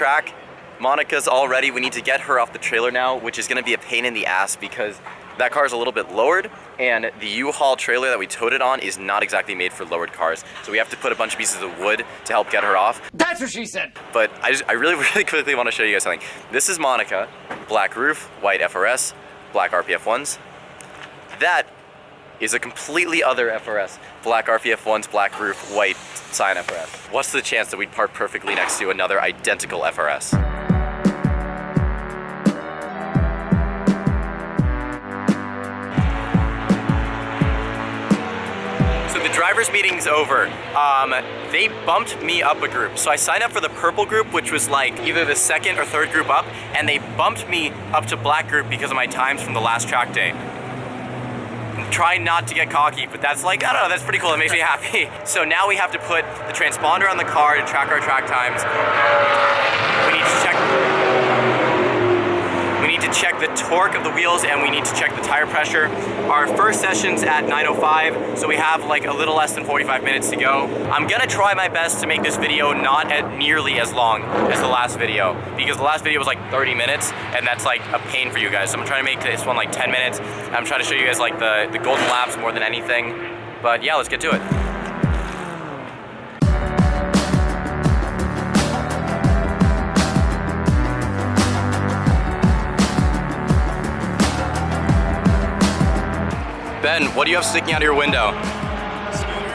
track. Monica's all ready. We need to get her off the trailer now, which is gonna be a pain in the ass because that car is a little bit lowered and the U-Haul trailer that we towed it on is not exactly made for lowered cars. So we have to put a bunch of pieces of wood to help get her off. That's what she said. But I really quickly want to show you guys something. This is Monica, black roof, white FRS, black RPF ones. That is a completely other FRS. Black RPF ones, black roof, white Scion FRS. What's the chance that we'd park perfectly next to another identical FRS? Driver's meeting's over. They bumped me up a group. So I signed up for the purple group, which was like either the second or third group up, and they bumped me up to black group because of my times from the last track day. I'm trying not to get cocky, but that's like, I don't know, that's pretty cool. It makes me happy. So now we have to put the transponder on the car to track our track times. We need to check the torque of the wheels, and we need to check the tire pressure. Our first session's at 9:05, so we have like a little less than 45 minutes to go. I'm gonna try my best to make this video not nearly as long as the last video, because the last video was like 30 minutes, and that's like a pain for you guys. So I'm trying to make this one like 10 minutes. I'm trying to show you guys like the golden laps more than anything. But yeah, let's get to it. Ben, what do you have sticking out of your window? Scooter.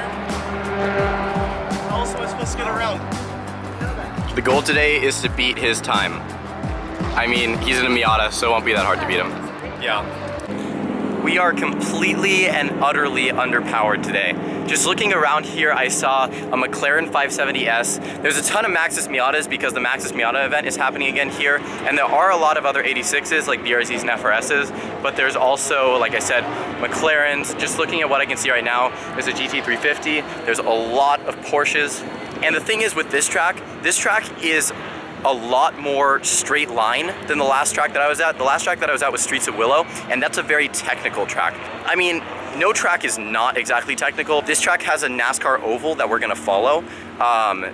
How else am I supposed to get around? The goal today is to beat his time. I mean, he's in a Miata, so it won't be that hard to beat him. Yeah. We are completely and utterly underpowered today. Just looking around here, I saw a McLaren 570S. There's a ton of Maxxis Miatas because the Maxxis Miata event is happening again here, and there are a lot of other 86s like BRZs and FRSs, but there's also, like I said, McLarens. Just looking at what I can see right now, there's a GT350, there's a lot of Porsches. And the thing is with this track is a lot more straight line than the last track that I was at. The last track that I was at was Streets of Willow, and that's a very technical track. I mean, no track is not exactly technical. This track has a NASCAR oval that we're gonna follow.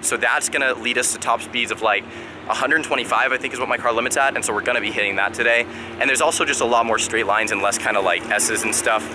So that's gonna lead us to top speeds of like 125, I think is what my car limits at, and so we're gonna be hitting that today. And there's also just a lot more straight lines and less kind of like S's and stuff.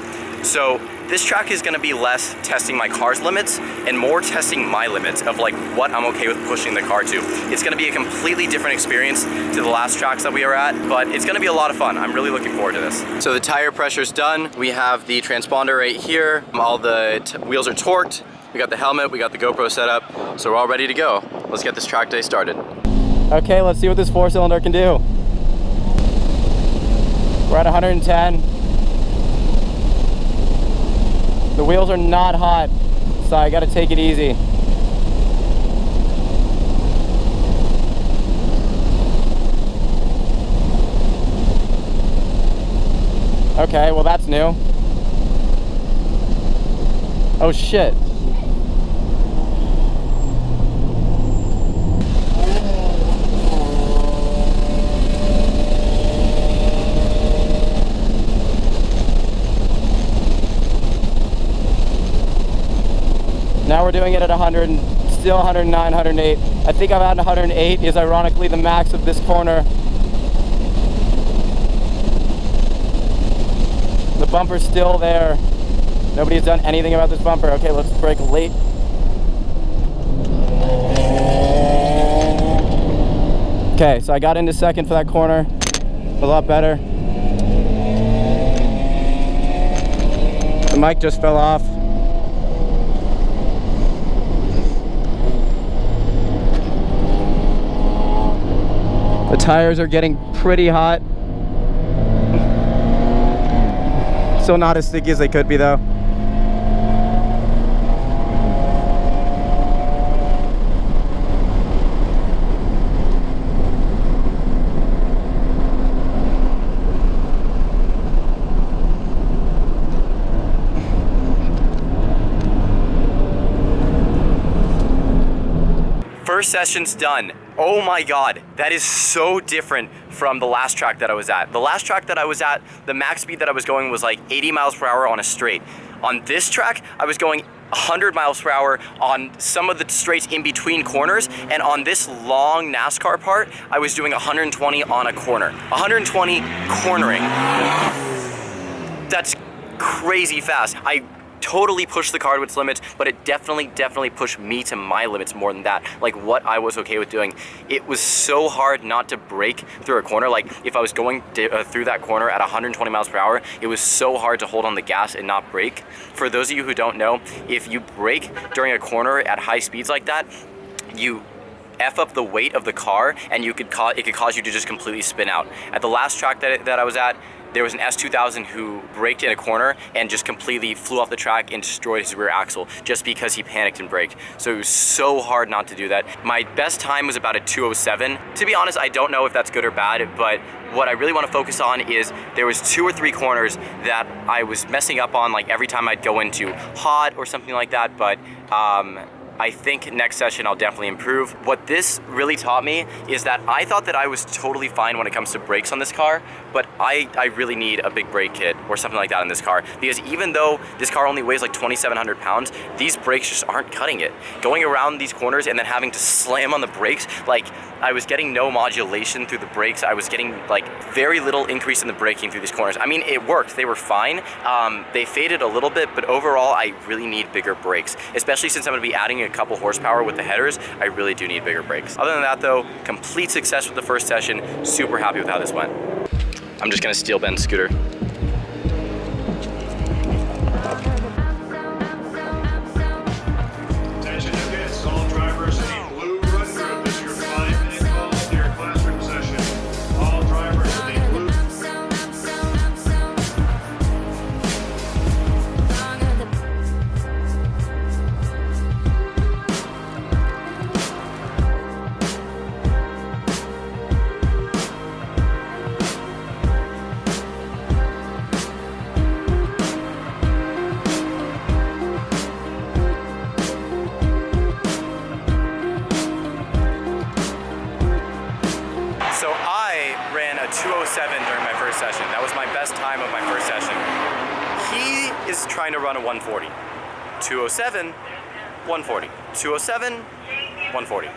So this track is gonna be less testing my car's limits and more testing my limits of like what I'm okay with pushing the car to. It's gonna be a completely different experience to the last tracks that we were at, but it's gonna be a lot of fun. I'm really looking forward to this. So the tire pressure's done. We have the transponder right here. All the wheels are torqued. We got the helmet, we got the GoPro set up, so we're all ready to go. Let's get this track day started. Okay, let's see what this 4-cylinder can do. We're at 110. The wheels are not hot, so I gotta take it easy. Okay, well that's new. Oh shit. Now we're doing it at 100, still 109, 108. I think I'm at 108 is ironically the max of this corner. The bumper's still there. Nobody's done anything about this bumper. Okay, let's brake late. Okay, so I got into second for that corner. A lot better. The mic just fell off. The tires are getting pretty hot. Still not as sticky as they could be though. First session's done. Oh my God, that is so different from the last track that I was at. The last track that I was at, the max speed that I was going was like 80 miles per hour on a straight. On this track, I was going 100 miles per hour on some of the straights in between corners, and on this long NASCAR part, I was doing 120 on a corner. 120 cornering. That's crazy fast. I totally pushed the car to its limits, but it definitely pushed me to my limits more than that, like what I was okay with doing. It was so hard not to brake through a corner. Like if I was going through that corner at 120 miles per hour, it was so hard to hold on the gas and not brake. For those of you who don't know, if you brake during a corner at high speeds like that, you F up the weight of the car, and it could cause you to just completely spin out. At the last track that I was at, there was an S2000 who braked in a corner and just completely flew off the track and destroyed his rear axle just because he panicked and braked. So it was so hard not to do that. My best time was about a 2:07. To be honest, I don't know if that's good or bad, but what I really want to focus on is there was 2 or 3 corners that I was messing up on, like every time I'd go into hot or something like that, but I think next session I'll definitely improve. What this really taught me is that I thought that I was totally fine when it comes to brakes on this car, but I really need a big brake kit or something like that in this car, because even though this car only weighs like 2,700 pounds, these brakes just aren't cutting it. Going around these corners and then having to slam on the brakes, like I was getting no modulation through the brakes. I was getting like very little increase in the braking through these corners. I mean, it worked, they were fine. They faded a little bit, but overall I really need bigger brakes, especially since I'm gonna be adding a couple horsepower with the headers. I really do need bigger brakes. Other than that though, complete success with the first session. Super happy with how this went. I'm just gonna steel bend scooter. Attention units, all drivers in blue run group. This is your 5-minute call to your classroom session. All drivers in blue. So I ran a 2:07 during my first session. That was my best time of my first session. He is trying to run a 140. 2:07, 140. 2:07, 140.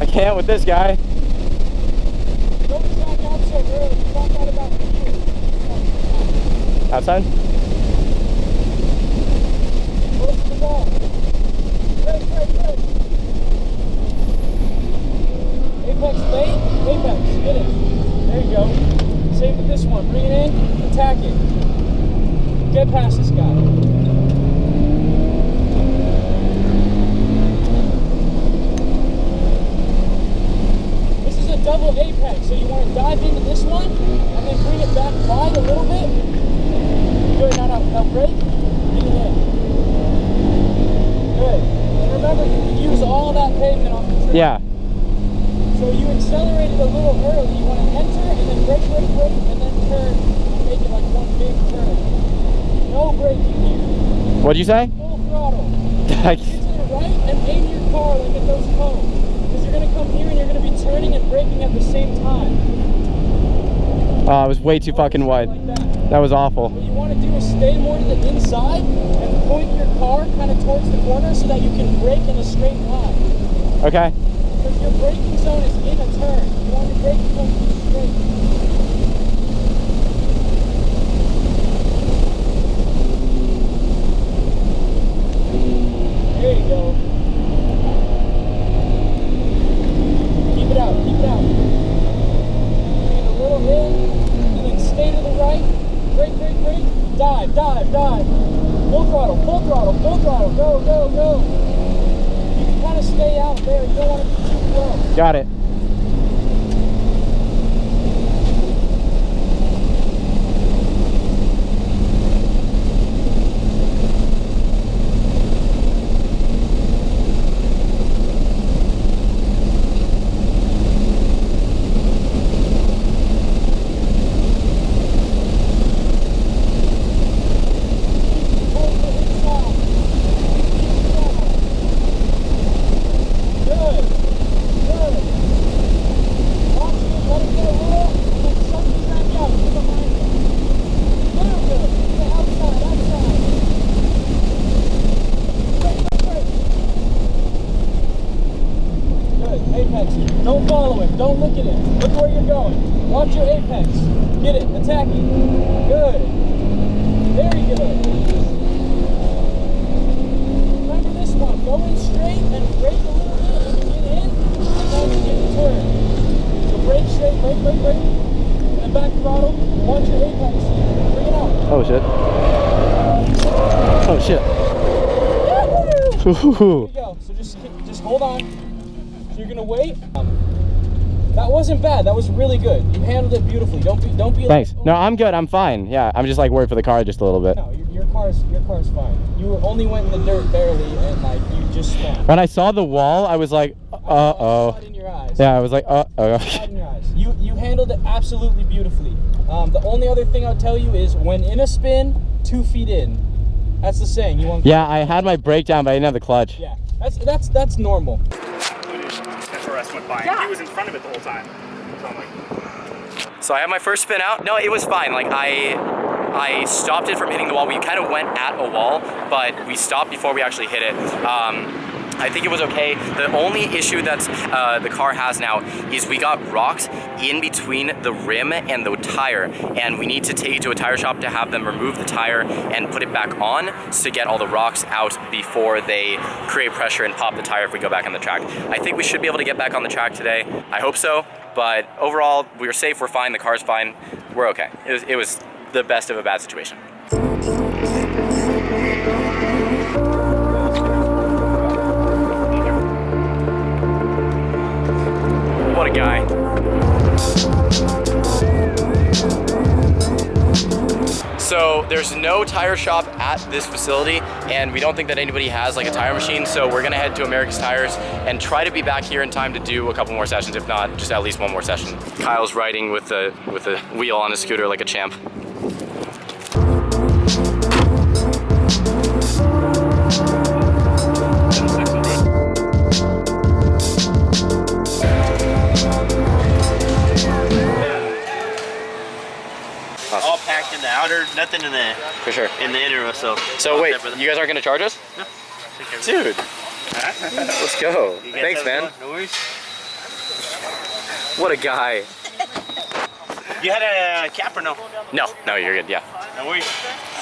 I can't with this guy. Outside? Apex late, apex, get it. There you go. Same with this one. Bring it in, attack it. Get past this guy. This is a double apex, so you want to dive into this one and then bring it back wide a little bit. Good, now brake. Bring it in. Good. And remember, you can use all that pavement off the tree. Yeah. So you accelerated a little early. You want to enter and then brake, and then turn. Make it like one big turn. No braking here. What'd you say? Full throttle. Get to the right and aim your car like at those cones. Because you're going to come here and you're going to be turning and braking at the same time. Oh, it was way too fucking wide. Like That was awful. What you want to do is stay more to the inside and point your car kind of towards the corner so that you can brake in a straight line. Okay. Because your braking zone is in a turn. You want your braking zone to be straight. There you go. Keep it out, keep it out. Get a little in, and then stay to the right. Brake, brake, brake. Dive, dive, dive. Full throttle, full throttle, full throttle. Go, go, go. You can kind of stay out there. You don't want to be too close. Got it. Don't look at it. Look where you're going. Watch your apex. Get it. Attacking. Good. Very good. Remember this one. Go in straight and brake a little bit and get in, and then you get the turn. So brake straight, brake. And back throttle. Watch your apex. Bring it out. Oh shit. Oh shit. There you go. So just hold on. So you're gonna wait. That wasn't bad. That was really good. You handled it beautifully. Don't be. Thanks. Like, oh. No, I'm good. I'm fine. Yeah, I'm just like worried for the car just a little bit. No, your car's fine. You only went in the dirt barely, and like you just spun. When I saw the wall, I was like, Blood in your eyes. Yeah, I was like, Blood in your eyes. You handled it absolutely beautifully. The only other thing I'll tell you is when in a spin, 2 feet in. That's the saying. You want. Yeah, I had my breakdown, but I didn't have the clutch. Yeah, that's normal. FRS went by and he was in front of it the whole time. So I'm like, So I had my first spin out. No, it was fine. Like I stopped it from hitting the wall. We kind of went at a wall, but we stopped before we actually hit it. I think it was okay. The only issue that's the car has now is we got rocks in between the rim and the tire, and we need to take it to a tire shop to have them remove the tire and put it back on to get all the rocks out before they create pressure and pop the tire if we go back on the track. I think we should be able to get back on the track today. I hope so, but overall, we were safe, we're fine, the car's fine, we're okay. It was the best of a bad situation. What a guy. So there's no tire shop at this facility, and we don't think that anybody has like a tire machine, so we're gonna head to America's Tires and try to be back here in time to do a couple more sessions, if not just at least one more session. Kyle's riding with the wheel on his scooter like a champ. All packed in the outer, nothing in the For sure. inner. So Wait, you guys aren't gonna charge us? No. Dude, let's go. Thanks, man. No worries. What a guy. You had a cap or no? No, you're good, yeah. No worries.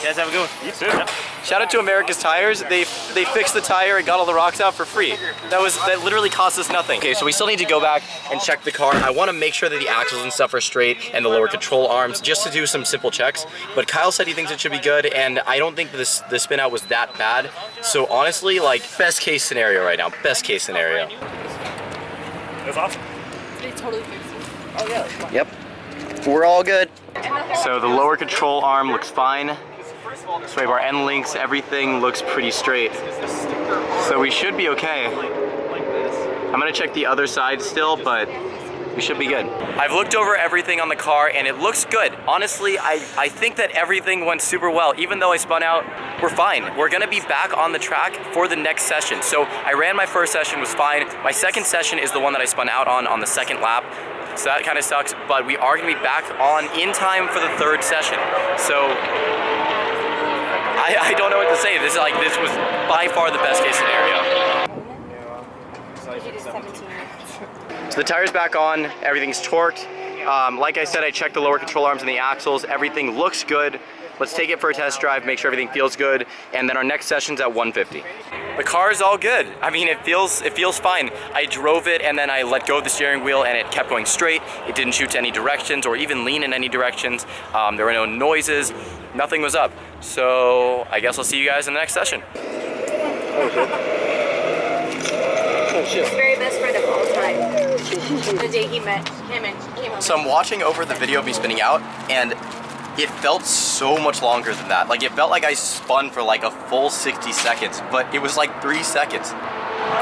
You guys have a good one. You too. Yep. Shout out to America's Tires. They fixed the tire and got all the rocks out for free. That literally cost us nothing. Okay, so we still need to go back and check the car. I want to make sure that the axles and stuff are straight and the lower control arms, just to do some simple checks. But Kyle said he thinks it should be good, and I don't think the spin out was that bad. So honestly, like, best case scenario right now. Best case scenario. it was awesome. They totally fixed it. Oh yeah. Yep. We're all good. So the lower control arm looks fine. Sway bar end links, everything looks pretty straight. So we should be okay. I'm gonna check the other side still, but we should be good. I've looked over everything on the car and it looks good. Honestly, I think that everything went super well. Even though I spun out, we're fine. We're gonna be back on the track for the next session. So I ran my first session, was fine. My second session is the one that I spun out on the second lap. So that kind of sucks, but we are gonna be back on in time for the third session. So I don't know what to say. This was by far the best case scenario. It is 17 minutes. So the tire's back on, everything's torqued. Like I said, I checked the lower control arms and the axles. Everything looks good. Let's take it for a test drive, make sure everything feels good, and then our next session's at 150. The car is all good. I mean, it feels fine. I drove it and then I let go of the steering wheel and it kept going straight. It didn't shoot to any directions or even lean in any directions. There were no noises. Nothing was up. So I guess I'll see you guys in the next session. Oh shit. His very best friend of all time. The day he met him and came up. So I'm watching over the video of me spinning out, and it felt so much longer than that. Like, it felt like I spun for like a full 60 seconds, but it was like 3 seconds.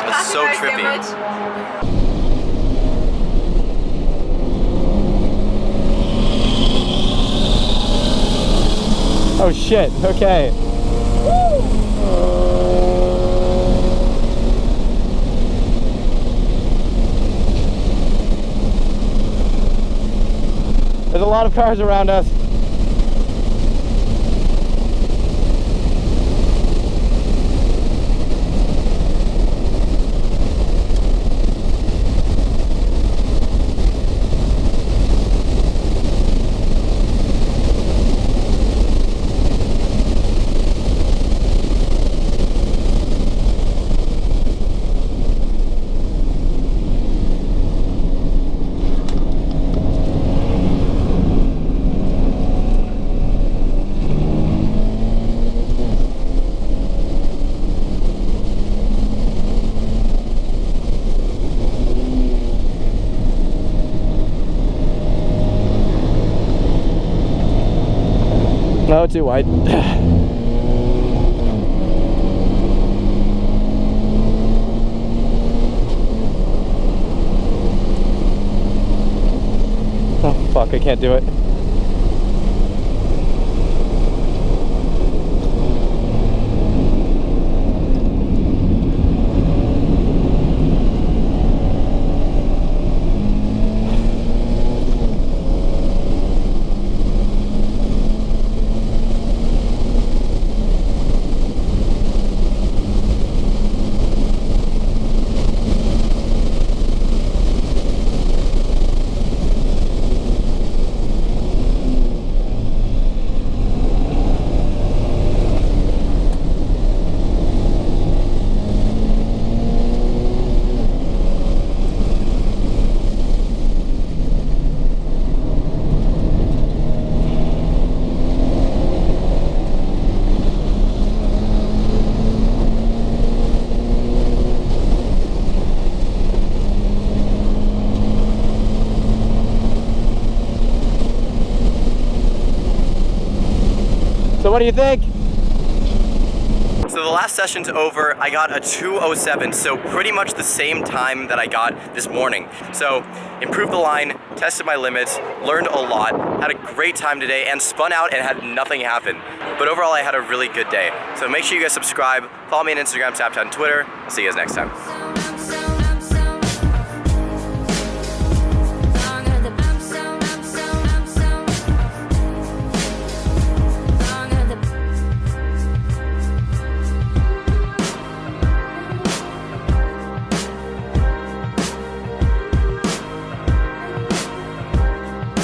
It's so trippy. Oh shit, okay. There's a lot of cars around us. too wide. Oh fuck, I can't do it. So what do you think? So the last session's over. I got a 2:07, so pretty much the same time that I got this morning. So improved the line, tested my limits, learned a lot, had a great time today, and spun out and had nothing happen. But overall, I had a really good day. So make sure you guys subscribe, follow me on Instagram, Snapchat, and Twitter. I'll see you guys next time.